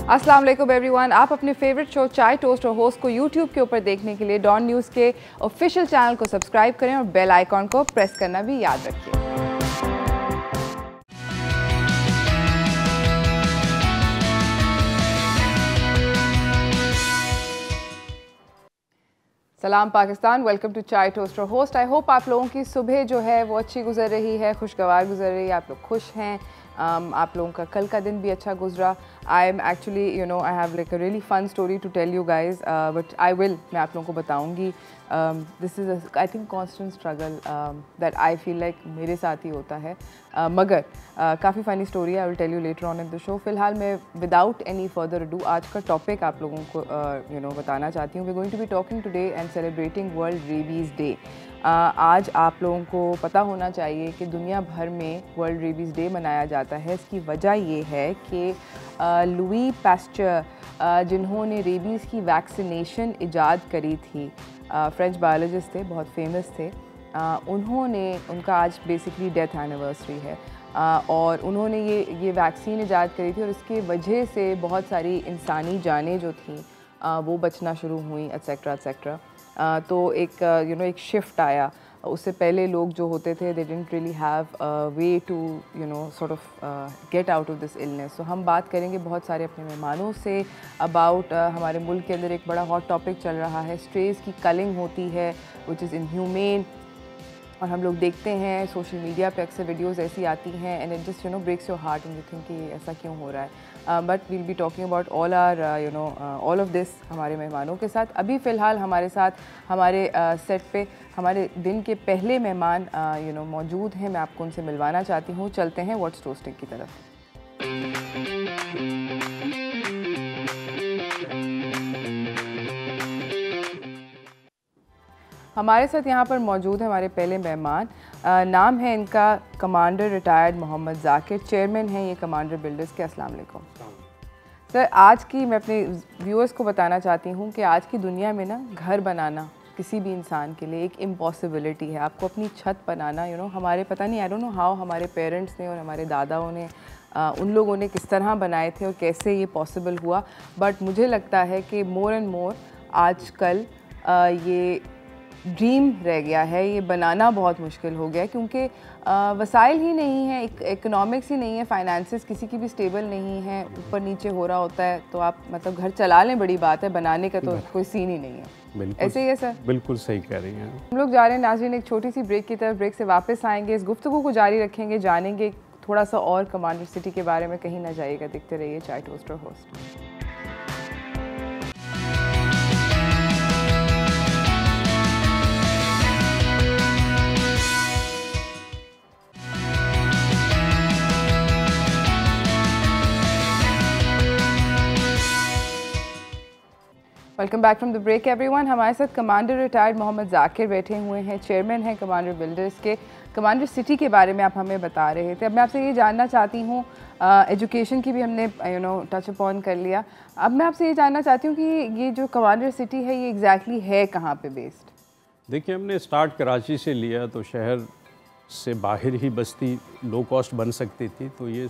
अस्सलाम वालेकुम एवरीवन। आप अपने फेवरेट शो चाय टोस्ट और होस्ट को यूट्यूब के ऊपर देखने के लिए डॉन न्यूज़ के ऑफिशियल चैनल को सब्सक्राइब करें और बेल आइकॉन को प्रेस करना भी याद रखिए। सलाम पाकिस्तान, वेलकम टू चाय टोस्ट और होस्ट। आई होप आप लोगों की सुबह जो है वो अच्छी गुजर रही है, खुशगवार गुजर रही है, आप लोग खुश हैं। आप लोगों का कल का दिन भी अच्छा गुजरा। I am actually I have like a really fun story to tell you guys, but मैं आप लोगों को बताऊंगी। This is I think constant struggle that I feel like मेरे साथ ही होता है, मगर काफ़ी फ़नी स्टोरी है। I will tell you later on in the show. फ़िलहाल मैं विदाउट एनी फर्दर अडू आज का टॉपिक आप लोगों को बताना चाहती हूँ। We going to be talking today and celebrating World Rabies Day. आज आप लोगों को पता होना चाहिए कि दुनिया भर में वर्ल्ड रेबीज़ डे मनाया जाता है। इसकी वजह ये है कि लुई पास्चर, जिन्होंने रेबीज़ की वैक्सीनेशन इजाद करी थी, फ्रेंच बायोलॉजिस्ट थे, बहुत फेमस थे। उनका आज बेसिकली डेथ एनिवर्सरी है, और उन्होंने ये वैक्सीन इजाद करी थी और इसकी वजह से बहुत सारी इंसानी जानें जो थी वो बचना शुरू हुई, एट्सेट्रा एट्सेट्रा। तो एक शिफ्ट आया। उससे पहले लोग जो होते थे they didn't really have way to sort of get out of this illness. So हम बात करेंगे बहुत सारे अपने मेहमानों से अबाउट हमारे मुल्क के अंदर एक बड़ा हॉट टॉपिक चल रहा है, स्ट्रेस की कलिंग होती है विच इज़ इनह्यूमेन। और हम लोग देखते हैं सोशल मीडिया पे अक्सर वीडियोस ऐसी आती हैं and it just breaks your heart and you think कि ऐसा क्यों हो रहा है। But we'll be talking about all of this हमारे मेहमानों के साथ। अभी फ़िलहाल हमारे साथ हमारे सेट पे हमारे दिन के पहले मेहमान मौजूद हैं। मैं आपको उनसे मिलवाना चाहती हूँ। चलते हैं व्हाट्स टोस्टिंग की तरफ। हमारे साथ यहाँ पर मौजूद है हमारे पहले मेहमान। नाम है इनका commander retired Mohammad Zakir, chairman हैं ये कमांडर बिल्डर्स के। अस्सलाम वालेकुम सर। आज की मैं अपने व्यूअर्स को बताना चाहती हूँ कि आज की दुनिया में ना घर बनाना किसी भी इंसान के लिए एक इम्पॉसिबिलिटी है। आपको अपनी छत बनाना हमारे पता नहीं, आई डोंट नो हाउ हमारे पेरेंट्स ने और हमारे दादाओं ने उन लोगों ने किस तरह बनाए थे और कैसे ये पॉसिबल हुआ। बट मुझे लगता है कि मोर एंड मोर आजकल ये ड्रीम रह गया है, ये बनाना बहुत मुश्किल हो गया है, क्योंकि वसाइल ही नहीं है, इकोनॉमिक्स ही नहीं है, फाइनेंसेस किसी की भी स्टेबल नहीं है, ऊपर नीचे हो रहा होता है। तो आप मतलब घर चला लें बड़ी बात है, बनाने का तो कोई सीन ही नहीं है। ऐसे ही है सर? बिल्कुल सही कह रही हैं। हम लोग जा रहे हैं नाज़रीन एक छोटी सी ब्रेक की तरफ। ब्रेक से वापस आएंगे, इस गुफ्तगू को जारी रखेंगे, जानेंगे थोड़ा सा और कमांडर सिटी के बारे में। कहीं ना जाइएगा, देखते रहिए चाय टोस्ट और host. Welcome back from the break everyone. हमारे साथ कमांडर रिटायर्ड मोहम्मद जाकिर बैठे हुए हैं, चेयरमैन हैं कमांडर बिल्डर्स के। कमांडर सिटी के बारे में आप हमें बता रहे थे। अब मैं आपसे ये जानना चाहती हूँ, एजुकेशन की भी हमने टच अपॉन कर लिया। अब मैं आपसे ये जानना चाहती हूँ कि ये जो कमांडर सिटी है ये एग्जैक्टली है कहाँ पे बेस्ड? देखिए, हमने स्टार्ट कराची से लिया तो शहर से बाहर ही बस्ती लो कॉस्ट बन सकती थी। तो ये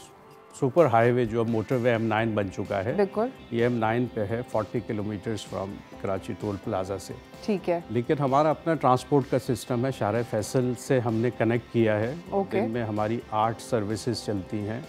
सुपर हाईवे जो अब मोटरवे M9 बन चुका है, बिल्कुल ये M9 पे है 40 kilometres from Karachi toll plaza से। ठीक है। लेकिन हमारा अपना ट्रांसपोर्ट का सिस्टम है, शार फैसल से हमने कनेक्ट किया है। दिन में हमारी 8 सर्विसेज चलती हैं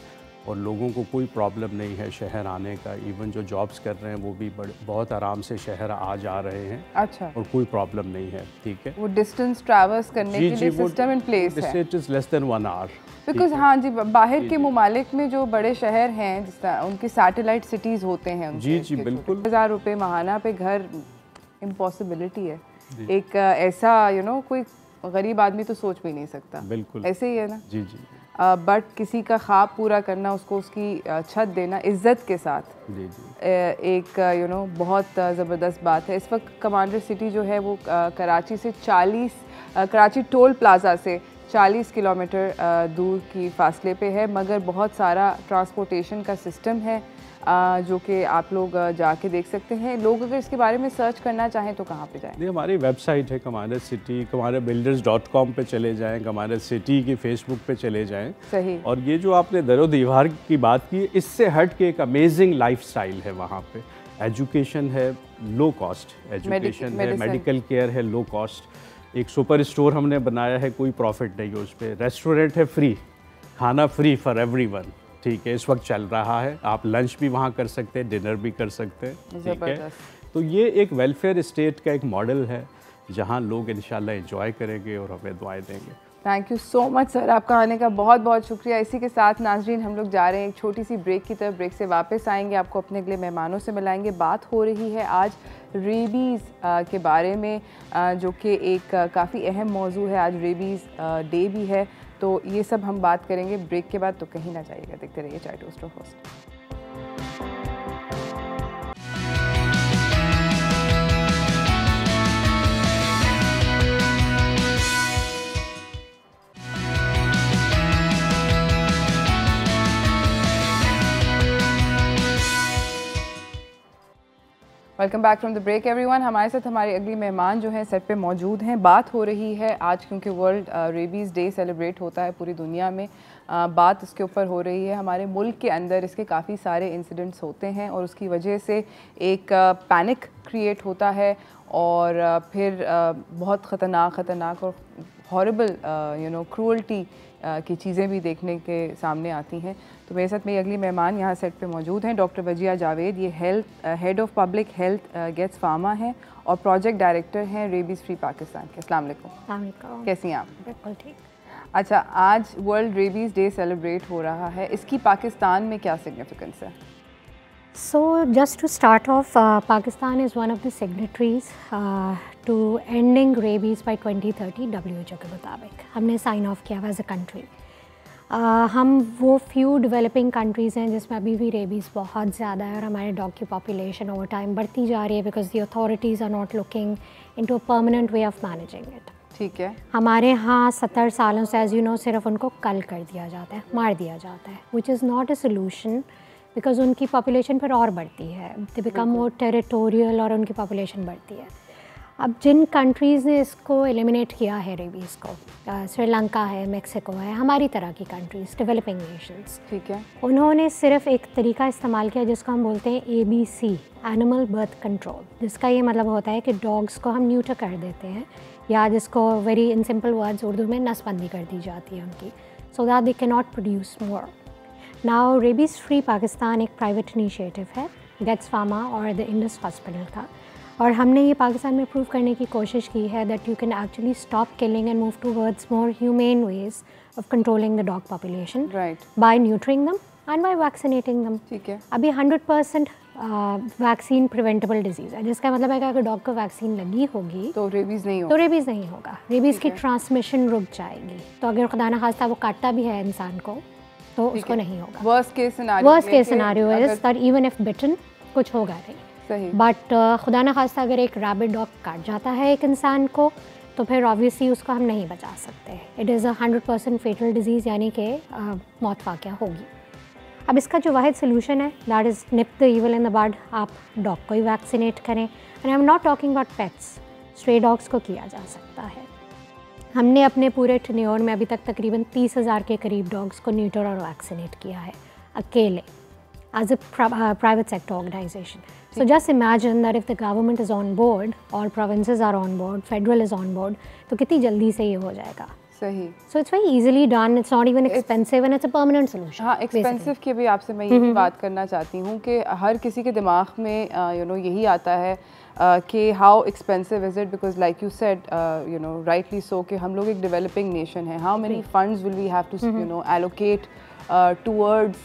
और लोगों को कोई प्रॉब्लम नहीं है शहर आने का। इवन जो जॉब्स कर रहे हैं वो भी बहुत आराम से शहर आ जा रहे हैं। अच्छा। और कोई प्रॉब्लम नहीं है। ठीक है। वो डिस्टेंस ट्रैवर्स करने के लिए सिस्टम इन प्लेस है। It is less than 1 hour. Because हाँ जी, बाहर के ममालिक में जो बड़े शहर हैं उनके सैटेलाइट सिटीज़ होते हैं। जी बिल्कुल। 1000 रुपये माहाना पे घर इम्पॉसिबिलिटी है। एक ऐसा कोई गरीब आदमी तो सोच भी नहीं सकता। बिल्कुल ऐसे ही है ना। जी जी। बट किसी का ख्वाब पूरा करना, उसको उसकी छत देना इज़्ज़त के साथ, जी जी, एक बहुत ज़बरदस्त बात है। इस वक्त कमांडर सिटी जो है वो कराची से कराची टोल प्लाजा से 40 किलोमीटर दूर की फासले पे है, मगर बहुत सारा ट्रांसपोर्टेशन का सिस्टम है जो कि आप लोग जाके देख सकते हैं। लोग अगर इसके बारे में सर्च करना चाहें तो कहाँ पे जाएं? ये हमारी वेबसाइट है कमारत सिटी, kamaratbuilders.com पे चले जाएं, कमारत सिटी की फेसबुक पे चले जाएं। सही। और ये जो आपने दरो दीवार की बात की, इससे हट के एक अमेजिंग लाइफस्टाइल है वहाँ पे। एजुकेशन है लो कॉस्ट, एजुकेशन है, मेडिकल केयर है लो कॉस्ट। एक सुपर स्टोर हमने बनाया है, कोई प्रॉफिट नहीं है उस पर। रेस्टोरेंट है फ्री, खाना फ्री फॉर एवरीवन, ठीक है, इस वक्त चल रहा है। आप लंच भी वहाँ कर सकते हैं, डिनर भी कर सकते हैं, ठीक है। तो ये एक वेलफेयर स्टेट का एक मॉडल है जहाँ लोग इंशाल्लाह एंजॉय करेंगे और हमें दुआएं देंगे। Thank you so much sir, आपका आने का बहुत बहुत शुक्रिया। इसी के साथ नाजरीन हम लोग जा रहे हैं एक छोटी सी ब्रेक की तरफ। ब्रेक से वापस आएंगे, आपको अपने अगले मेहमानों से मिलाएंगे। बात हो रही है आज रेबीज़ के बारे में, जो कि एक काफ़ी अहम मौजू है। आज रेबीज़ डे भी है, तो ये सब हम बात करेंगे ब्रेक के बाद, तो कहीं ना जाइएगा, देखते रहिए Chai toaster host. Welcome back from the break everyone. हमारे साथ हमारी अगली मेहमान जो हैं सेट पे मौजूद हैं। बात हो रही है आज, क्योंकि वर्ल्ड रेबीज़ डे सेलिब्रेट होता है पूरी दुनिया में, बात इसके ऊपर हो रही है। हमारे मुल्क के अंदर इसके काफ़ी सारे इंसिडेंट्स होते हैं और उसकी वजह से एक पैनिक क्रिएट होता है और फिर बहुत ख़तरनाक और हॉरिबल क्रूअल्टी की चीज़ें भी देखने के सामने आती हैं। तो मेरे साथ मेरी अगली मेहमान यहाँ सेट पे मौजूद हैं, डॉक्टर वजिया जावेद। ये head of public health Getz Pharma हैं और प्रोजेक्ट डायरेक्टर हैं रेबीज़ फ्री पाकिस्तान के। अस्सलाम वालेकुम, कैसी हैं आप? बिल्कुल ठीक। अच्छा, आज वर्ल्ड रेबीज़ डे सेलिब्रेट हो रहा है, इसकी पाकिस्तान में क्या सिग्निफिकेंस है? So just to start off, Pakistan is one of the signatories to ending rabies by 2030 WHO के मुताबिक हमने साइन ऑफ किया हुआ एज अ कंट्री। हम वो फ्यू डेवलपिंग कंट्रीज़ हैं जिसमें अभी भी रेबीज़ बहुत ज़्यादा है और हमारे डॉग की पॉपुलेशन ओवर टाइम बढ़ती जा रही है because the authorities are not looking into a permanent way of managing it. ठीक है। हमारे यहाँ 70 सालों से एज यू नो सिर्फ उनको कल कर दिया जाता है, मार दिया जाता है, which is not a solution because उनकी पॉपुलेशन फिर और बढ़ती है, दे बिकम मोर टेरिटोरियल और उनकी पॉपुलेशन बढ़ती है। अब जिन कंट्रीज़ ने इसको एलिमिनेट किया है रेबीज़ को, श्रीलंका है, मेक्सिको है, हमारी तरह की कंट्रीज़, डेवलपिंग नेशंस, ठीक है, उन्होंने सिर्फ एक तरीका इस्तेमाल किया जिसको हम बोलते हैं ABC, एनिमल बर्थ कंट्रोल, जिसका ये मतलब होता है कि डॉग्स को हम न्यूटर कर देते हैं या जिसको very in simple words Urdu में नसबंदी कर दी जाती है उनकी, so that they can not produce more. Now rabies free Pakistan एक प्राइवेट इनिशिएटिव है गेट्स फार्मा और द इंडस हॉस्पिटल का, और हमने ये पाकिस्तान में प्रूव करने की कोशिश की है that you can actually stop killing and move towards more humane ways of controlling the dog population by neutering them and bye vaccinating दम। ठीक है। अभी 100% वैक्सीन प्रिवेंटेबल डिजीज़ है, जिसका मतलब है कि अगर डॉग को वैक्सीन लगी होगी तो रेबीज़ नहीं होगा, तो रेबीज़ नहीं होगा, रेबीज़ की ट्रांसमिशन रुक जाएगी। तो अगर खुदा न खास्ता वो काटता भी है इंसान को तो उसको नहीं होगा। Worst case scenario is that even if bitten कुछ होगा नहीं, बट खुदा न खास्ता अगर एक रैबिट डॉग काट जाता है एक इंसान को तो फिर ऑब्वियसली उसको हम नहीं बचा सकते। इट इज़ 100% फेटल डिजीज़, यानी कि मौत वाक़या होगी। अब इसका जो वाहिद सोल्यूशन है that is nip the evil in the bud, आप डॉग को ही वैक्सीनेट करें। And I am not talking about pets, stray dogs को किया जा सकता है। हमने अपने पूरे टेन्योर में अभी तक तकरीबन 30,000 के करीब डॉग्स को न्यूटर और वैक्सीनेट किया है अकेले as a private sector organisation. So just imagine that if the government is on board, all provinces are on board, federal is on board, तो कितनी जल्दी से ये हो जाएगा। सही। So it's very easily done, it's not even expensive and it's a permanent solution। हाँ, expensive की भी आपसे मैं यही बात करना चाहती हूँ कि हर किसी के दिमाग में यही आता है कि how expensive is it, because like you said rightly so कि हम लोग एक डेवलपिंग नेशन है। How many funds will we have to allocate towards,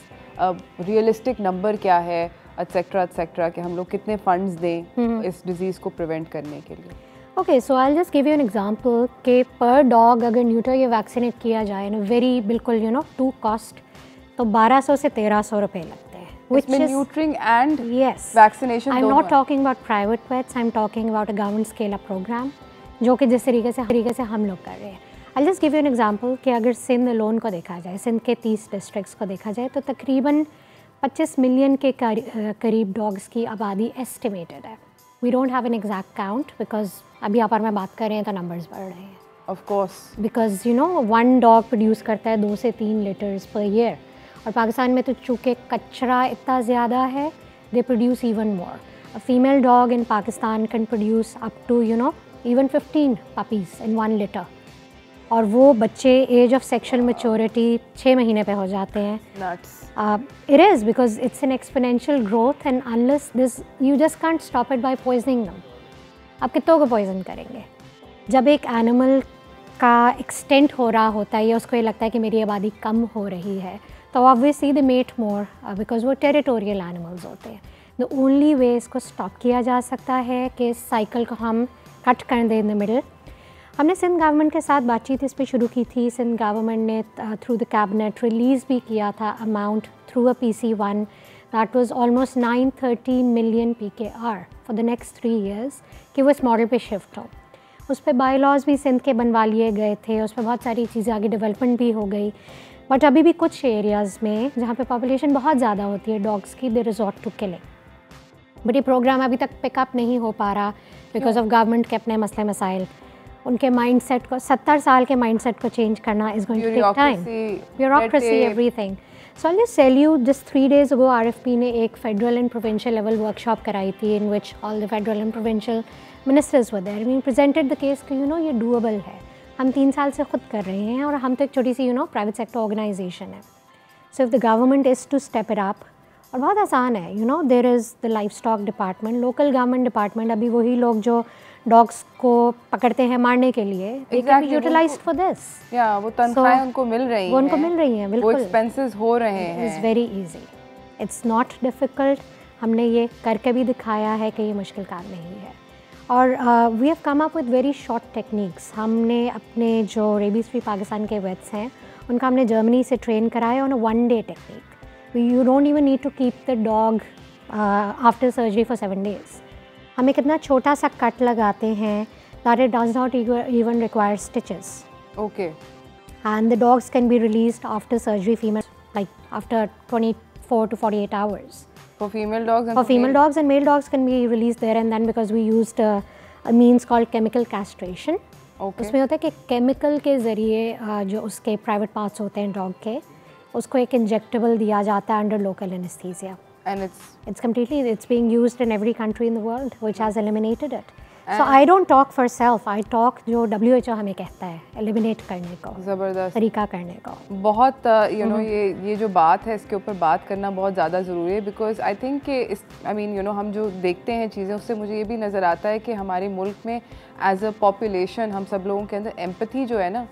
realistic number क्या है, एटसेट्रा कि हम लोग कितने फंड्स दें इस डिजीज़ को प्रिवेंट करने के लिए। Okay, so I just give you an example कि पर डॉग अगर न्यूटर या वैक्सीनेट किया जाए ना वेरी बिल्कुल टू कॉस्ट, तो 1200 से 1300 रुपये लगते हैं, which is neutering and yes vaccination. I am not talking about private pets, I am talking about a government scale up program जो कि जिस तरीके से हम लोग कर रहे हैं। I'll just give you an example कि अगर सिंध लोन को देखा जाए, सिंध के 30 डिस्ट्रिक्ट्स को देखा जाए तो तकरीबन 25 मिलियन के करीब डॉग्स की आबादी एस्टिमेटेड है. We don't have an exact count because अभी आप और मैं बात कर रहे हैं तो नंबर्स बढ़ रहे हैं. Of course, because you know 1 dog produce करता है 2 से 3 लीटर्स पर ईयर, और पाकिस्तान में तो चूँकि कचरा इतना ज़्यादा है, they produce even more. A female dog in Pakistan can produce up to even 15 puppies in 1 litter. और वो बच्चे एज ऑफ सेक्शुअल मैच्योरिटी 6 महीने पे हो जाते हैं. It is because it's an exponential growth and unless this you just can't stop it by poisoning them. आप कितनों को पॉइजन करेंगे? जब एक एनिमल का एक्सटेंट हो रहा होता है या उसको ये लगता है कि मेरी आबादी कम हो रही है, तो obviously they mate more because वो टेरिटोरियल एनिमल्स होते हैं. द ओनली वे इसको स्टॉप किया जा सकता है कि इस साइकिल को हम कट कर दें इन द मिडल. हमने सिंध गवर्नमेंट के साथ बातचीत इस पर शुरू की थी. सिंध गवर्नमेंट ने थ्रू द कैबिनेट रिलीज़ भी किया था amount through a PC1 that was almost 930 million PKR for the next 3 years कि वो इस मॉडल पे शिफ्ट हो. उस पर बायलॉज भी सिंध के बनवा लिए गए थे, उस पर बहुत सारी चीज़ें आगे डेवलपमेंट भी हो गई. बट अभी भी कुछ एरियाज़ में जहाँ पे पॉपुलेशन बहुत ज़्यादा होती है डॉग्स की, दे रिजॉर्ट टू किलिंग. बट ये प्रोग्राम अभी तक पिकअप नहीं हो पा रहा बिकॉज ऑफ गवर्नमेंट के अपने मसले मसाइल. उनके माइंडसेट को 70 साल के माइंडसेट को चेंज करना is going to take time. Bureaucracy everything. So I just tell you just 3 days ago RFP ने एक federal and provincial level workshop कराई थी in which all the federal and provincial ministers were there. We presented the case कि ये doable है. हम 3 साल से खुद कर रहे हैं और हम तो एक छोटी सी प्राइवेट सेक्टर ऑर्गेनाइजेशन है. So if the government is to step it up, और बहुत आसान है, there is the livestock department, local government department. अभी वही लोग जो डॉग्स को पकड़ते हैं मारने के लिए, they can be utilised for this. या वो तनख्वाहें उनको मिल रही हैं, वो उनको मिल रही हैं, बिल्कुल. वो एक्सपेंसेस हो रहे हैं. It's very easy, it's not difficult. हमने ये करके भी दिखाया है कि ये मुश्किल काम नहीं है. और we have come up with very short techniques. हमने अपने जो रेबीज़ फ्री पाकिस्तान के वेट्स हैं उनका हमने जर्मनी से ट्रेन कराया on a 1 day technique. You don't even need to keep the dog after surgery for 7 days. हम एक इतना छोटा सा कट लगाते हैं that it does not even require stitches. Okay. And the dogs can be released after surgery, female, like after 24 to 48 hours. For female dogs and for female dogs and male dogs can be released there and then because we used a means called chemical castration. Okay. उसमें होता है कि chemical के ज़रिए जो उसके private parts होते हैं डॉग के, उसको एक इंजेक्टेबल दिया जाता है under local anaesthesia. And it's being used in every country in the world which has eliminated it. So I don't talk for self, I talk जो WHO हमें कहता है एलिमिनेट करने को, ज़बरदस्त तरीका करने को. बहुत ये जो बात है इसके ऊपर बात करना बहुत ज़्यादा ज़रूरी है बिकॉज आई थिंक कि हम जो देखते हैं चीज़ें उससे मुझे ये भी नज़र आता है कि हमारे मुल्क में एज अ पॉपुलेशन हम सब लोगों के अंदर एम्पैथी जो है ना,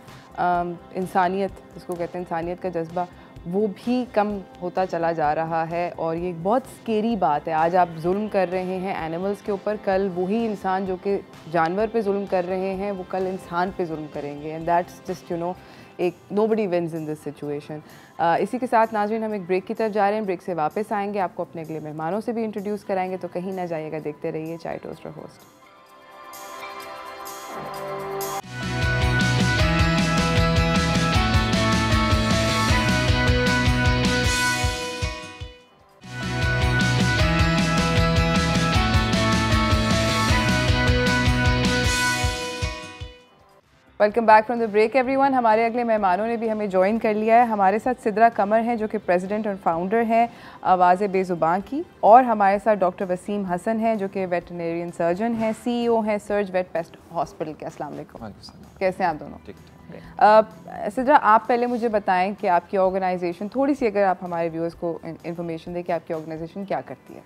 इंसानियत जिसको कहते हैं, इंसानियत का जज्बा, वो भी कम होता चला जा रहा है. और ये एक बहुत स्केरी बात है. आज आप जुल्म कर रहे हैं एनिमल्स के ऊपर, कल वही इंसान जो कि जानवर पे जुल्म कर रहे हैं वो कल इंसान पे जुल्म करेंगे. एंड दैट्स जस्ट एक nobody wins in this situation. इसी के साथ नाज़रीन हम एक ब्रेक की तरफ जा रहे हैं. ब्रेक से वापस आएंगे, आपको अपने अगले मेहमानों से भी इंट्रोड्यूस कराएंगे, तो कहीं ना जाइएगा, देखते रहिए Chai toaster host. Welcome back from the break everyone. हमारे अगले मेहमानों ने भी हमें ज्वाइन कर लिया है. हमारे साथ सिद्रा कमर हैं जो कि प्रेसिडेंट और फाउंडर हैं आवाज़ बेज़ुबान की, और हमारे साथ डॉक्टर वसीम हसन हैं जो कि वेटरनरियन सर्जन हैं, CEO हैं सर्ज वेट पेस्ट हॉस्पिटल के. अस्सलाम वालेकुम. कैसे हैं आप दोनों? ठीक. सिद्रा, आप पहले मुझे बताएं कि आपकी ऑर्गेनाइजेशन, थोड़ी सी अगर आप हमारे व्यूअर्स को इन्फॉर्मेशन दें कि आपकी ऑर्गेनाइजेशन क्या करती है.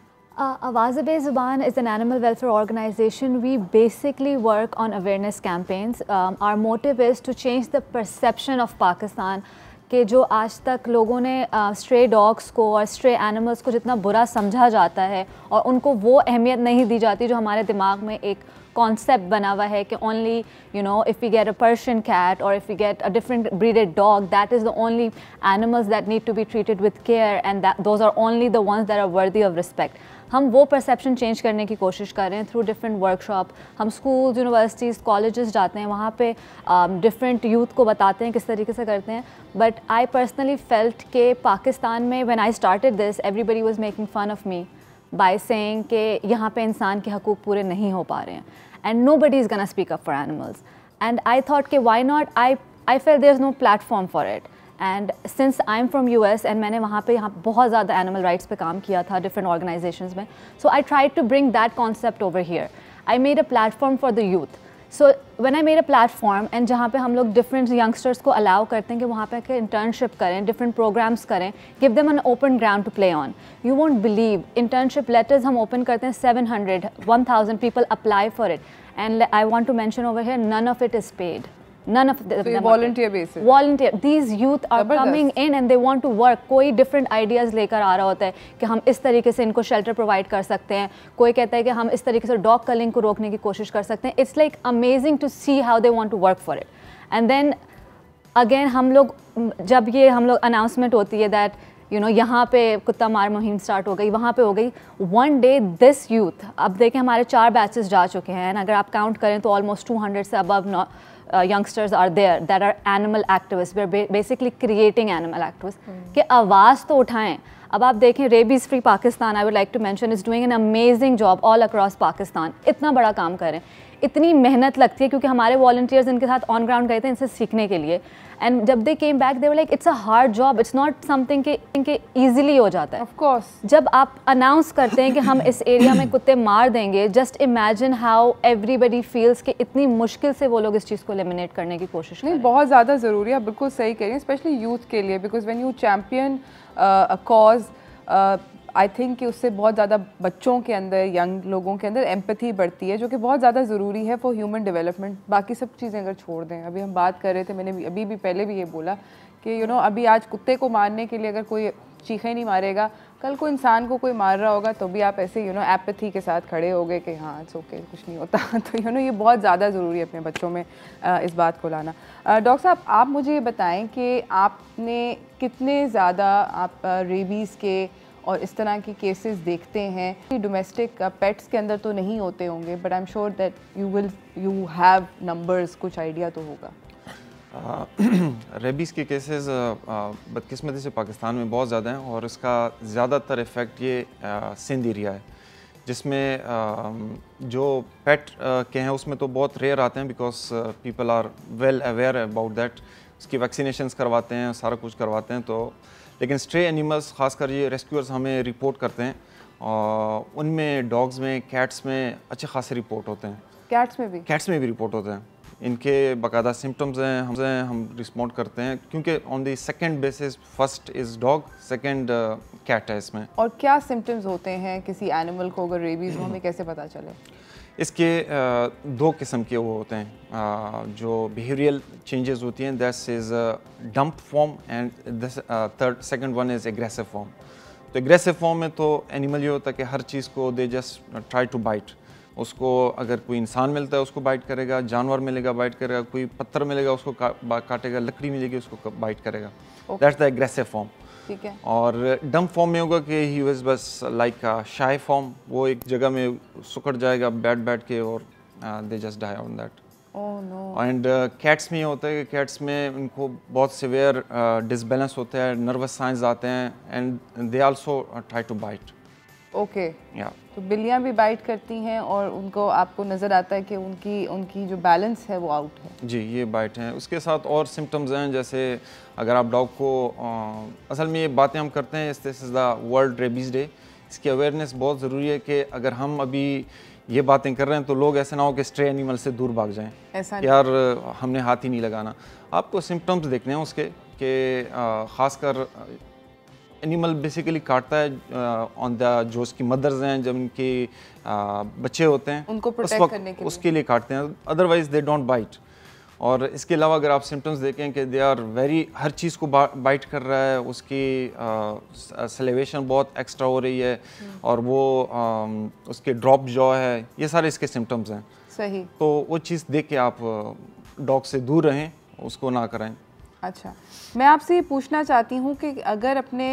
Awaz Be-Zuban is an animal welfare organization. We basically work on awareness campaigns. Our motive is to change the perception of Pakistan कि जो आज तक लोगों ने स्ट्रे डॉग्स को और स्ट्रे एनिमल्स को जितना बुरा समझा जाता है और उनको वो अहमियत नहीं दी जाती जो हमारे दिमाग में एक कॉन्सेप्ट बना हुआ है कि only if we get a Persian cat और if we get a different breeded dog, that is the only animals that need to be treated with care and those are only the ones that are worthy of respect. हम वो perception change करने की कोशिश कर रहे हैं through different workshop. हम school, universities, colleges जाते हैं, वहाँ पे डिफरेंट यूथ को बताते हैं किस तरीके से करते हैं। बट आई पर्सनली फेल्ट के पाकिस्तान में when I started this everybody was making fun of me by saying कि यहाँ पे इंसान के हकूक़ पूरे नहीं हो पा रहे हैं and nobody is gonna speak up for animals. And I thought कि why not, I feel there is no platform for it. And since I am from US and मैंने वहाँ बहुत ज़्यादा एनिमल राइट्स पे काम किया था डिफरेंट ऑर्गेनाइजेशंस में, so I try to bring that concept over here. I made a platform for the youth. So when I made a platform and जहाँ पे हम लोग डिफरेंट यंगस्टर्स को अलाउ करते हैं कि वहाँ पे इंटर्नशिप करें, डिफरेंट प्रोग्राम्स करें, give them an open ground to play on. You won't believe, internship letters हम ओपन करते हैं, 700, 1000 people apply for it and I want to mention over here none of it is paid. None of them. So volunteer basis. Volunteer. These youth are coming in and they want to work. कोई different ideas लेकर आ रहा होता है कि हम इस तरीके से इनको shelter provide कर सकते हैं। कोई कहता है कि हम इस तरीके से dog culling को रोकने की कोशिश कर सकते हैं। It's like amazing to see how they want to work for it. And then again हम लोग जब ये हम लोग announcement होती है that you know यहाँ पे कुत्ता मार मुहिम स्टार्ट हो गई, वहाँ पे हो गई, one day this youth, अब देखें हमारे 4 बैचेस जा चुके हैं, अगर आप काउंट करें तो ऑलमोस्ट 200 से above youngsters are there that are animal activists. We're basically creating animal activists कि आवाज़ तो उठाएं। अब आप देखें rabies free Pakistan, I would like to mention, is doing an amazing job all across Pakistan. इतना बड़ा काम करें, इतनी मेहनत लगती है क्योंकि हमारे वॉलंटियर्स इनके साथ ऑन ग्राउंड गए थे इनसे सीखने के लिए। एंड जब they came back they were like it's a hard job, it's not something कि ईजिली हो जाता है। ऑफ कोर्स जब आप अनाउंस करते हैं कि हम इस एरिया में कुत्ते मार देंगे, just imagine how everybody feels कि इतनी मुश्किल से वो लोग इस चीज़ को एलिमिनेट करने की कोशिश करें। नहीं, बहुत ज़्यादा ज़रूरी है, बिल्कुल सही कह रही हैं, स्पेशली यूथ के लिए, because when you champion a cause, I think कि उससे बहुत ज़्यादा बच्चों के अंदर, यंग लोगों के अंदर एम्पैथी बढ़ती है, जो कि बहुत ज़्यादा ज़रूरी है फॉर ह्यूमन डेवलपमेंट। बाकी सब चीज़ें अगर छोड़ दें, अभी हम बात कर रहे थे, मैंने अभी भी पहले भी ये बोला कि यू नो अभी आज कुत्ते को मारने के लिए अगर कोई चीखे नहीं मारेगा, कल को इंसान को कोई मार रहा होगा तो भी आप ऐसे यू नो एपैथी के साथ खड़े हो गए कि हाँ इट्स ओके, कुछ नहीं होता। तो यू नो ये बहुत ज़्यादा ज़रूरी है अपने बच्चों में इस बात को लाना। डॉक्टर साहब, आप मुझे ये बताएं कि आपने कितने ज़्यादा आप रेबीज़ के और इस तरह की केसेस देखते हैं? डोमेस्टिक पेट्स के अंदर तो नहीं होते होंगे, but I am sure that you have numbers, कुछ आइडिया तो होगा। रेबीज़ के केसेस बदकिस्मती से पाकिस्तान में बहुत ज़्यादा हैं और इसका ज़्यादातर इफ़ेक्ट ये सिंध एरिया है, जिसमें जो पेट के हैं उसमें तो बहुत रेयर आते हैं because people are well aware about that, उसकी वैक्सीनेशंस करवाते हैं, सारा कुछ करवाते हैं। तो लेकिन स्ट्रे एनिमल्स, खासकर ये रेस्क्यूअर्स हमें रिपोर्ट करते हैं और उनमें डॉग्स में, कैट्स में अच्छे खासे रिपोर्ट होते हैं। कैट्स में भी रिपोर्ट होते हैं। इनके बाकायदा सिम्टम्स हैं, हम रिस्पॉन्ड करते हैं क्योंकि on the second basis first is dog, second cat है इसमें। और क्या सिम्टम्स होते हैं किसी एनिमल को अगर रेबीज़ हो, हमें कैसे पता चले? इसके 2 किस्म के वो होते हैं, जो बिहेवियरल चेंजेस होती हैं, that is dump form and second one is aggressive form. तो एग्रेसिव फॉर्म में तो एनिमल ये होता है कि हर चीज़ को they just try to bite. उसको अगर कोई इंसान मिलता है उसको बाइट करेगा, जानवर मिलेगा बाइट करेगा, कोई पत्थर मिलेगा उसको काटेगा, लकड़ी मिलेगी उसको बाइट करेगा। That's the aggressive form. ठीक है। और डंप फॉर्म में होगा कि ही वाज बस लाइक शाय फॉर्म, वो एक जगह में सुकड़ जाएगा बैठ के और they just die on that. Oh no. And cats में ये होता है कि कैट्स में उनको बहुत सिवियर डिसबैलेंस होता है, नर्वस साइंस आते हैं and they also try to bite. Okay. या तो बिल्लियाँ भी बाइट करती हैं और उनको आपको नज़र आता है कि उनकी जो बैलेंस है वो आउट है? जी, ये बाइट हैं। उसके साथ और सिम्टम्स हैं, जैसे अगर आप डॉग को असल में ये बातें हम करते हैं, this is the world Rabies day, इसकी अवेयरनेस बहुत ज़रूरी है कि अगर हम अभी ये बातें कर रहे हैं तो लोग ऐसे ना हो कि स्ट्रे एनिमल से दूर भाग जाएं, ऐसा यार हमने हाथ ही नहीं लगाना। आपको सिम्टम्स देखने हैं उसके कि ख़ासकर एनिमल बेसिकली काटता है ऑन द, जो उसकी मदर्स हैं, जब उनके बच्चे होते हैं उनको प्रोटेक्ट करने के लिए, उसके लिए काटते हैं, अदरवाइज दे डोंट बाइट। और इसके अलावा अगर आप सिम्टम्स देखें कि दे आर वेरी, हर चीज़ को बाइट कर रहा है, उसकी सलेवेशन बहुत एक्स्ट्रा हो रही है और वो उसके ड्रॉप जॉ है, ये सारे इसके सिम्टम्स हैं। सही। तो वो चीज़ देख के आप डॉग से दूर रहें, उसको ना कराएं। अच्छा, मैं आपसे ये पूछना चाहती हूँ कि अगर अपने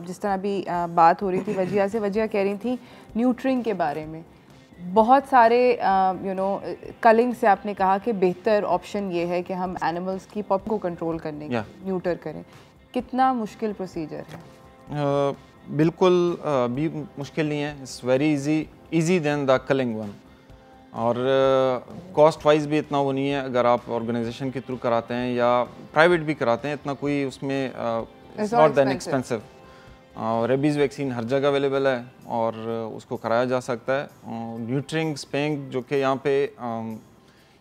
जिस तरह अभी बात हो रही थी वजिया से, वजिया कह रही थी न्यूट्रिंग के बारे में, बहुत सारे कलिंग से आपने कहा कि बेहतर ऑप्शन ये है कि हम एनिमल्स की पॉप को कंट्रोल करने की न्यूटर करें। कितना मुश्किल प्रोसीजर है? बिल्कुल भी मुश्किल नहीं है, it's very easy than the culling one. और कॉस्ट वाइज भी इतना वो नहीं है, अगर आप ऑर्गेनाइजेशन के थ्रू कराते हैं या प्राइवेट भी कराते हैं, इतना कोई उसमें it's not that expensive. Rabies vaccine हर जगह अवेलेबल है और उसको कराया जा सकता है। न्यूट्रिंग, स्पेइंग जो कि यहाँ पे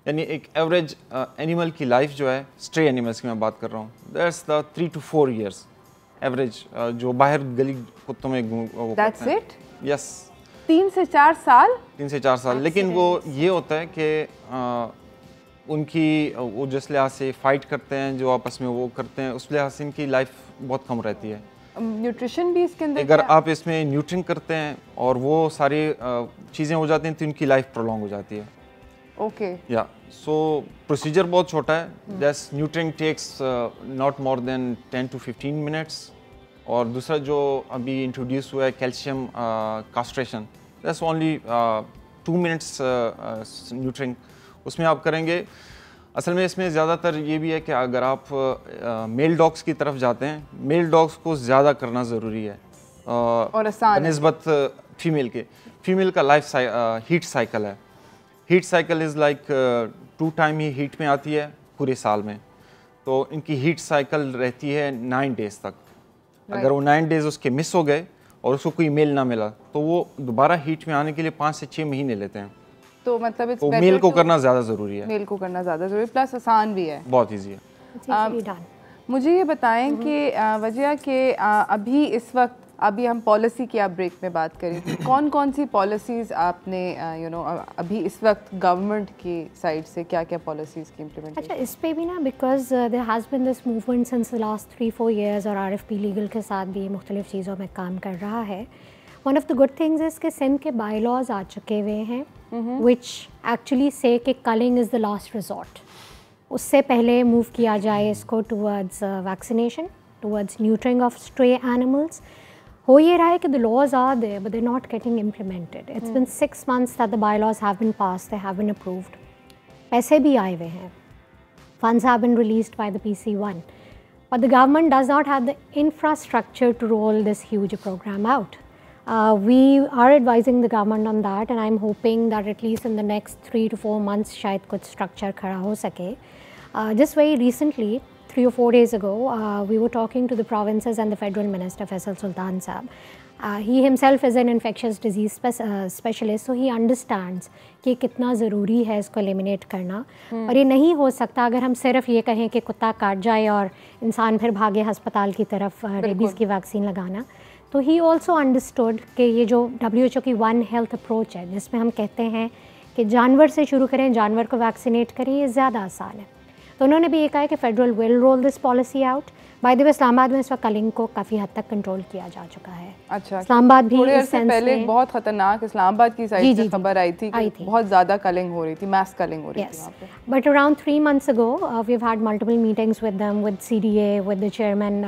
यानी एक एवरेज एनिमल की लाइफ जो है, स्ट्रे एनिमल्स की मैं बात कर रहा हूँ, that's the 3 to 4 years average, जो बाहर गली कुत्तों में That's it? यस, 3 से 4 साल। 3 से 4 साल। लेकिन वो ये होता है कि उनकी वो जिस लिहाज से फाइट करते हैं, जो आपस में वो करते हैं, उस लिहाज से इनकी लाइफ बहुत कम रहती है। न्यूट्रिशन भी इसके अंदर, अगर आप इसमें न्यूट्रिंग करते हैं और वो सारी चीज़ें हो जाती हैं तो इनकी लाइफ प्रोलॉन्ग हो जाती है। ओके, या सो प्रोसीजर बहुत छोटा है। Just neutering takes not more than 10 to 15 minutes। और दूसरा जो अभी इंट्रोड्यूस हुआ है calcium castration, that's only 2 minutes न्यूट्रिंग, उसमें आप करेंगे। असल में इसमें ज़्यादातर ये भी है कि अगर आप मेल डॉग्स की तरफ जाते हैं, मेल डॉग्स को ज़्यादा करना ज़रूरी है और आसान निस्बत फीमेल के। फीमेल का लाइफ हीट साइकिल है। Heat cycle is like 2 time he heat में आती है पूरे साल में, तो इनकी हीट साइकिल रहती है 9 days तक। अगर वो 9 days उसके मिस हो गए और उसको कोई मेल ना मिला तो वो दोबारा हीट में आने के लिए 5 से 6 महीने लेते हैं। तो मतलब तो मेल को करना ज़्यादा ज़रूरी है। मेल को करना ज़्यादा ज़रूरी, प्लस आसान भी है, बहुत ईजी है। मुझे ये बताएं कि वजह के अभी इस वक्त, अभी हम पॉलिसी की आप ब्रेक में बात करी थी, कौन कौन सी पॉलिसीज़ आपने अभी इस वक्त गवर्नमेंट की साइड से क्या क्या पॉलिसीज़ की इम्प्लीमेंट? अच्छा, इस पे भी ना, because there has been this movement since the last 3-4 years और RFP लीगल के साथ भी मुख्तलिफ चीज़ों में काम कर रहा है। One of the good things is कि सिंध के बायलॉज आ चुके हुए हैं विच एक्चुअली से कि culling is the last resort. उससे पहले मूव किया जाए इसको towards vaccination, towards neutering of stray animals. हो ये रहा है कि the laws are there but they are not getting implemented. It's been 6 months that the bylaws have been passed, they have been approved, पैसे भी आए हुए हैं, funds have been released by the PC1, but the government does not have the infrastructure to roll this huge program out. We are advising the government on that, and I'm hoping that at least in the next 3 to 4 months शायद कुछ structure खड़ा हो सके. Just very recently, 3 or 4 days ago, we were talking to the provinces and the federal minister Faisal Sultan Saab. He himself is an infectious disease specialist, so he understands कि कितना ज़रूरी है इसको एलिमिनेट करना। और ये नहीं हो सकता अगर हम सिर्फ ये कहें कि कुत्ता काट जाए और इंसान फिर भागे अस्पताल की तरफ रेबीज़ की वैक्सीन लगाना। तो ही ऑल्सो अंडरस्टूड कि ये जो WHO की वन हेल्थ अप्रोच है, जिसमें हम कहते हैं कि जानवर से शुरू करें, जानवर को वैक्सीनेट करें, ये ज़्यादा आसान है। तो उन्होंने भी ये कहा है कि federal will roll this policy out. By the way, Islamabad में इस वक्त कलिंग को काफ़ी हद तक कंट्रोल किया जा चुका है। अच्छा, इस्लामाबाद भी थोड़े अर्से पहले बहुत खतरनाक इस्लामाबाद की साइड से खबर आई थी कि बहुत ज़्यादा कलिंग हो रही थी, मास कलिंग हो रही थी वहाँ पे। But around 3 months ago, we've had multiple meetings with them, with CDA, with the chairman,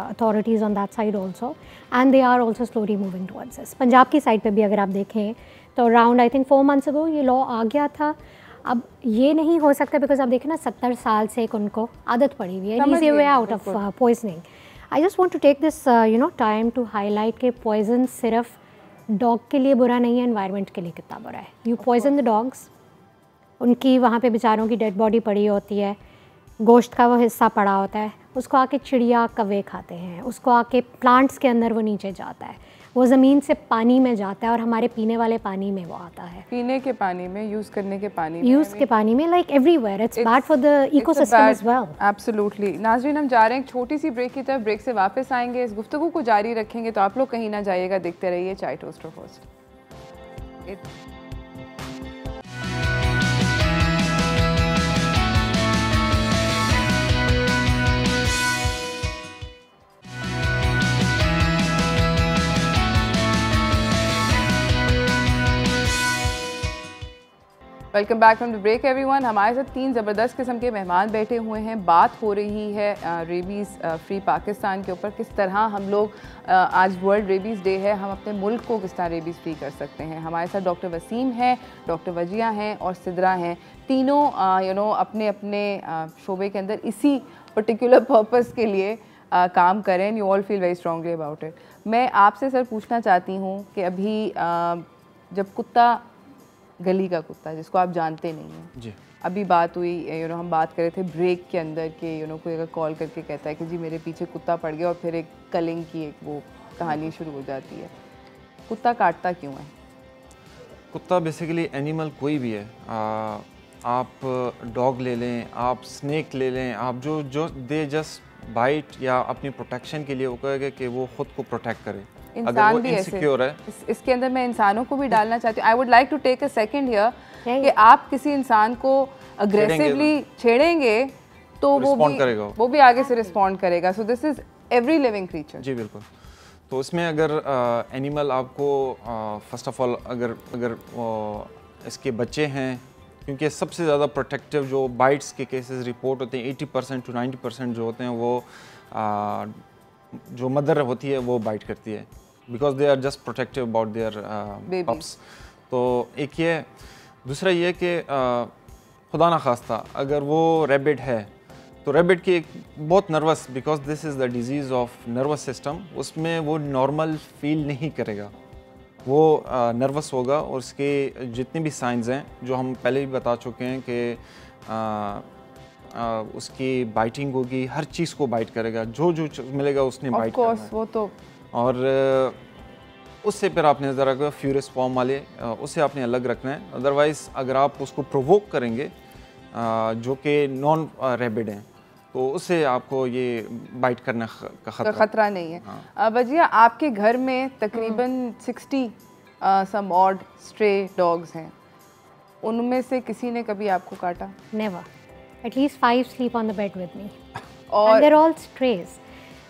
authorities on that side also, and they are also slowly moving towards this. Punjab की साइड पे भी अगर आप देखें तो around I think 4 months ago ये law आ गया था। अब ये नहीं हो सकता बिकॉज आप देखें ना 70 साल से एक उनको आदत पड़ी हुई है, easy way out of poisoning. I just want to take this time to highlight कि पॉइजन सिर्फ डॉग के लिए बुरा नहीं है, एनवायरनमेंट के लिए कितना बुरा है। यू पॉइजन द डॉग्स, उनकी वहाँ पे बेचारों की डेड बॉडी पड़ी होती है, गोश्त का वो हिस्सा पड़ा होता है, उसको आके चिड़िया कौवे खाते हैं, उसको आके प्लांट्स के अंदर वो नीचे जाता है, वो ज़मीन से पानी में जाता है और हमारे पीने वाले पानी में वो आता है, पीने के पानी में, यूज़ करने के पानी में, यूज़ के पानी में, like everywhere. It's bad for the ecosystem as well. Absolutely. नाज़रीन, हम जा रहे हैं एक छोटी सी ब्रेक की तरफ, ब्रेक से वापस आएंगे, इस गुफ्तगू को जारी रखेंगे, तो आप लोग कहीं ना जाइएगा, देखते रहिए Chai toaster host. Welcome back from the break everyone. हमारे साथ 3 ज़बरदस्त किस्म के मेहमान बैठे हुए हैं। बात हो रही है रेबीज़ फ्री पाकिस्तान के ऊपर, किस तरह हम लोग आज वर्ल्ड रेबीज़ डे है, हम अपने मुल्क को किस तरह रेबीज़ फ्री कर सकते हैं। हमारे साथ डॉक्टर वसीम हैं, डॉक्टर वजिया हैं और सिद्रा हैं। तीनों अपने अपने शोबे के अंदर इसी पर्टिकुलर पर्पस के लिए काम करें। You all feel very strongly about it. मैं आपसे सर पूछना चाहती हूँ कि अभी जब कुत्ता, गली का कुत्ता जिसको आप जानते नहीं हैं जी, अभी बात हुई हम बात कर रहे थे ब्रेक के अंदर कि कोई अगर कॉल करके कहता है कि जी मेरे पीछे कुत्ता पड़ गया और फिर एक कलिंग की एक वो कहानी शुरू हो जाती है। कुत्ता काटता क्यों है? कुत्ता बेसिकली एनिमल कोई भी है, आप डॉग ले लें, आप स्नेक ले लें, आप जो दे जस्ट बाइट या अपनी प्रोटेक्शन के लिए वो कहेगा कि वो खुद को प्रोटेक्ट करे। इंसान भी ऐसे है। इसके अंदर मैं इंसानों को भी डालना चाहती हूँ। I would like to take a second here कि आप किसी इंसान को अग्रेसिवली छेड़ेंगे तो वो भी आगे से रिस्पॉन्ड करेगा। So this is every living creature. जी बिल्कुल। तो इसमें अगर एनिमल आपको फर्स्ट ऑफ ऑल अगर इसके बच्चे हैं, क्योंकि सबसे ज़्यादा प्रोटेक्टिव जो बाइट्स के केसेस रिपोर्ट होते हैं 80% to 90% जो होते हैं वो जो मदर होती है वो बाइट करती है, because they are just protective about their pups. तो एक ये, दूसरा ये कि खुदा ना खास्ता अगर वो रैबिट है तो रैबिट की एक बहुत nervous, because this is the disease of nervous system, उसमें वो नॉर्मल फील नहीं करेगा, वो नर्वस होगा और उसके जितने भी साइंस हैं जो हम पहले भी बता चुके हैं कि उसकी बाइटिंग होगी, हर चीज़ को बाइट करेगा, जो मिलेगा उसने बाइट करना है। वो तो और उससे फिर आपने ज़रा फ्यूरियस फॉर्म वाले उससे आपने अलग रखना है। अदरवाइज़ अगर आप उसको प्रोवोक करेंगे जो कि नॉन रैबिड हैं तो उससे आपको ये बाइट करने का खतरा नहीं है। वजिया, आपके घर में तकरीबन 60 सम ऑड स्ट्रे डॉग्स हैं, उनमें से किसी ने कभी आपको काटा? Never. At least 5 sleep on the bed with me. And they're all strays.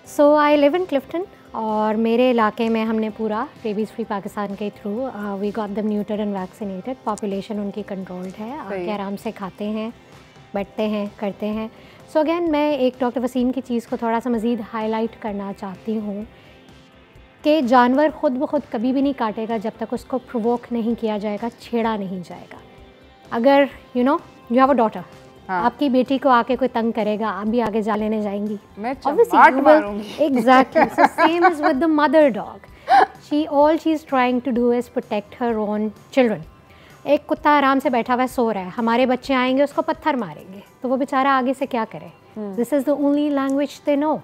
So I live in Clifton और मेरे इलाके में हमने पूरा रेबीज़ फ्री पाकिस्तान के through we got them neutered and vaccinated. Population उनकी कंट्रोल्ड है, आके आराम से खाते हैं, बैठते हैं, करते हैं। सो अगेन मैं एक डॉक्टर वसीम की चीज़ को थोड़ा सा मज़ीद हाईलाइट करना चाहती हूँ कि जानवर ख़ुद ब खुद कभी भी नहीं काटेगा जब तक उसको प्रोवोक नहीं किया जाएगा, छेड़ा नहीं जाएगा। अगर यू हैव अ डॉटर, आपकी बेटी को आके कोई तंग करेगा, आप भी आगे जा लेने जाएंगी, मैं चमाट मारूंगी। Exactly. So same as with the mother dog. All she's trying to do is protect her own children. एक कुत्ता आराम से बैठा हुआ सो रहा है, हमारे बच्चे आएंगे उसको पत्थर मारेंगे, तो वो बेचारा आगे से क्या करे? This is the only language they know.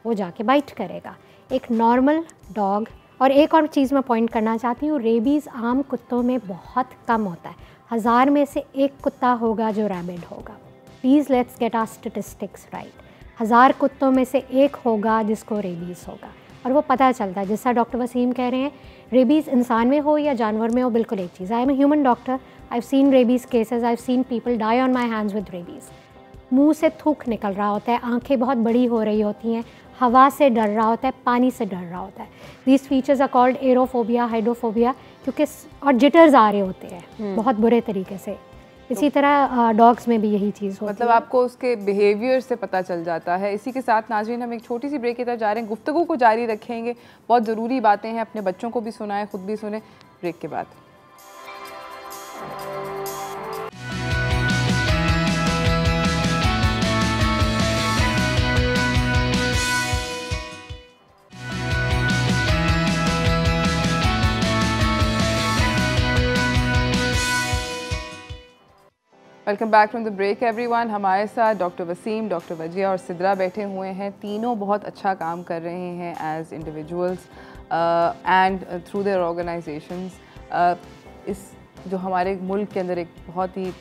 वो जाके बाइट करेगा। एक नॉर्मल डॉग, और एक और चीज़ मैं पॉइंट करना चाहती हूँ, रेबीज़ आम कुत्तों में बहुत कम होता है। 1000 में से एक कुत्ता होगा जो रैबिड होगा। Please let's get our statistics right. 1000 कुत्तों में से एक होगा जिसको रेबीज़ होगा, और वो पता चलता है। जैसा डॉक्टर वसीम कह रहे हैं, रेबीज़ इंसान में हो या जानवर में हो, बिल्कुल एक चीज़। I am a human doctor, I have seen rabies cases, I have seen people die on my hands with rabies. मुँह से थूक निकल रहा होता है, आँखें बहुत बड़ी हो रही होती हैं, हवा से डर रहा होता है, पानी से डर रहा होता है। These features are called aerophobia, hydrophobia, क्योंकि और जिटर्स आ रहे होते हैं बहुत बुरे तरीके से। इसी तरह डॉग्स में भी यही चीज़ होती है। मतलब आपको उसके बिहेवियर से पता चल जाता है। इसी के साथ नाज़रीन हम एक छोटी सी ब्रेक की तरफ जा रहे हैं, गुफ्तगू को जारी रखेंगे। बहुत ज़रूरी बातें हैं, अपने बच्चों को भी सुनाएं, खुद भी सुने। ब्रेक के बाद welcome back from the break everyone. हमारे साथ डॉक्टर वसीम, डॉक्टर वजिया और सिद्रा बैठे हुए हैं। तीनों बहुत अच्छा काम कर रहे हैं as individuals and through their organisations. इस जो हमारे मुल्क के अंदर एक बहुत ही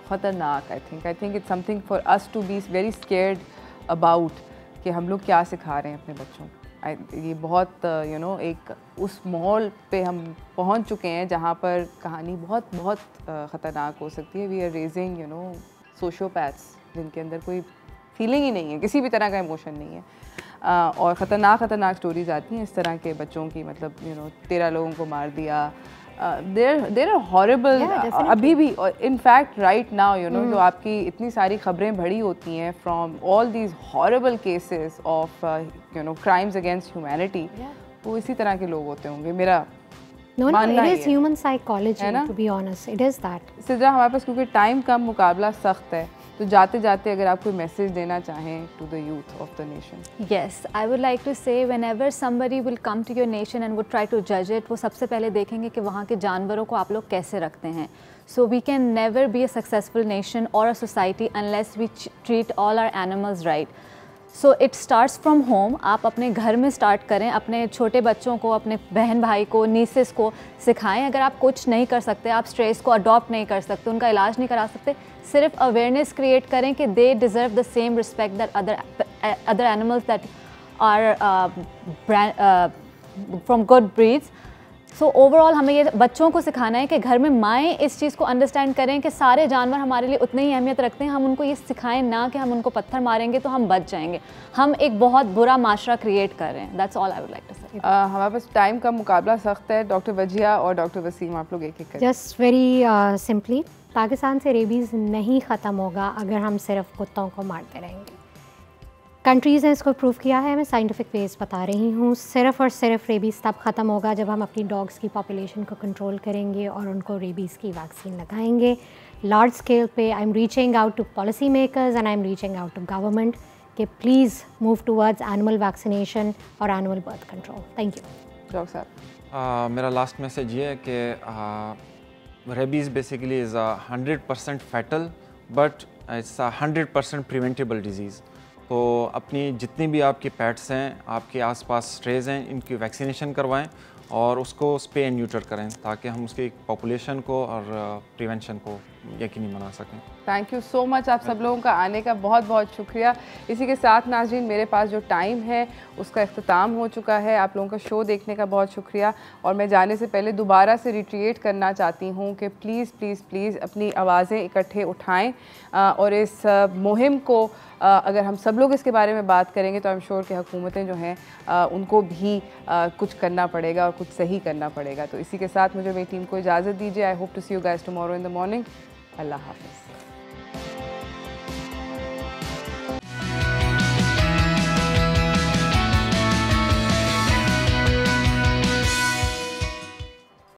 ख़तरनाक I think it's something for us to be very scared about कि हम लोग क्या सिखा रहे हैं अपने बच्चों को। ये बहुत एक उस माहौल पे हम पहुंच चुके हैं जहाँ पर कहानी बहुत बहुत ख़तरनाक हो सकती है। वी आर रेजिंग सोशियोपैथ्स जिनके अंदर कोई फीलिंग ही नहीं है, किसी भी तरह का इमोशन नहीं है, और ख़तरनाक स्टोरीज आती हैं इस तरह के बच्चों की। मतलब 13 लोगों को मार दिया, देयर आर हॉरिबल अभी भी, in fact right now you know जो आपकी इतनी सारी खबरें भरी होती हैं from all these horrible cases of you know crimes against humanity, वो इसी तरह के लोग होते होंगे, मेरा it is human psychology, to be honest, it is that. Sidra, हमारे पास क्योंकि टाइम कम, मुकाबला सख्त है, तो जाते जाते अगर आप कोई मैसेज देना चाहें to the youth of the nation. Yes, I would like to say whenever somebody will come to your nation and would try to judge it, वो सबसे पहले देखेंगे कि वहाँ के जानवरों को आप लोग कैसे रखते हैं. So we can never be a successful nation or a society unless we treat all our animals right. So it starts from home. आप अपने घर में स्टार्ट करें, अपने छोटे बच्चों को, अपने बहन भाई को, नीसेस को सिखाएं. अगर आप कुछ नहीं कर सकते, आप स्ट्रेस को अडॉप्ट नहीं कर सकते, उनका इलाज नहीं करा सकते, सिर्फ अवेयरनेस क्रिएट करें कि they deserve the same respect that other animals that are from good breeds. So overall हमें ये बच्चों को सिखाना है कि घर में माएँ इस चीज़ को अंडरस्टैंड करें कि सारे जानवर हमारे लिए उतनी ही अहमियत रखते हैं. हम उनको ये सिखाएं ना कि हम उनको पत्थर मारेंगे तो हम बच जाएंगे. हम एक बहुत बुरा माशरा क्रिएट कर रहे हैं. That's all I would like to say. हमारे पास टाइम का मुकाबला सख्त है. डॉक्टर वजिया और डॉक्टर वसीम, आप लोग एक एक करें. जस्ट वेरी सिंपली, पाकिस्तान से रेबीज़ नहीं ख़त्म होगा अगर हम सिर्फ कुत्तों को मारते रहेंगे. कंट्रीज़ ने इसको प्रूव किया है. मैं साइंटिफिक वेज बता रही हूँ. सिर्फ़ और सिर्फ रेबीज़ तब ख़त्म होगा जब हम अपनी डॉग्स की पॉपुलेशन को कंट्रोल करेंगे और उनको रेबीज़ की वैक्सीन लगाएंगे लार्ज स्केल पे. I am reaching out to policy makers and I am reaching out to government कि please move towards animal vaccination और animal birth control. Thank you. Doctor साहब, मेरा लास्ट मैसेज ये है कि rabies basically is a 100% fatal but it's a 100% preventable disease. तो अपनी जितनी भी आपके पेट्स हैं, आपके आसपास स्ट्रेज हैं, इनकी वैक्सीनेशन करवाएं और उसको स्पे एंड न्यूटर करें ताकि हम उसकी पॉपुलेशन को और प्रिवेंशन को यकीनी बना सकें. Thank you so much. आप सब लोगों का आने का बहुत बहुत शुक्रिया. इसी के साथ नाज़रीन, मेरे पास जो टाइम है उसका इख्तिताम हो चुका है. आप लोगों का शो देखने का बहुत शुक्रिया. और मैं जाने से पहले दोबारा से रिट्रीट करना चाहती हूँ कि प्लीज़ प्लीज़ प्लीज़ अपनी आवाज़ें इकट्ठे उठाएँ और इस मुहिम को अगर हम सब लोग इसके बारे में बात करेंगे तो आई एम श्योर कि हुकूमतें जो हैं उनको भी कुछ करना पड़ेगा और कुछ सही करना पड़ेगा. तो इसी के साथ मुझे मेरी टीम को इजाज़त दीजिए. I hope to see you guys tomorrow in the morning. अल्लाह हाफ़िज़.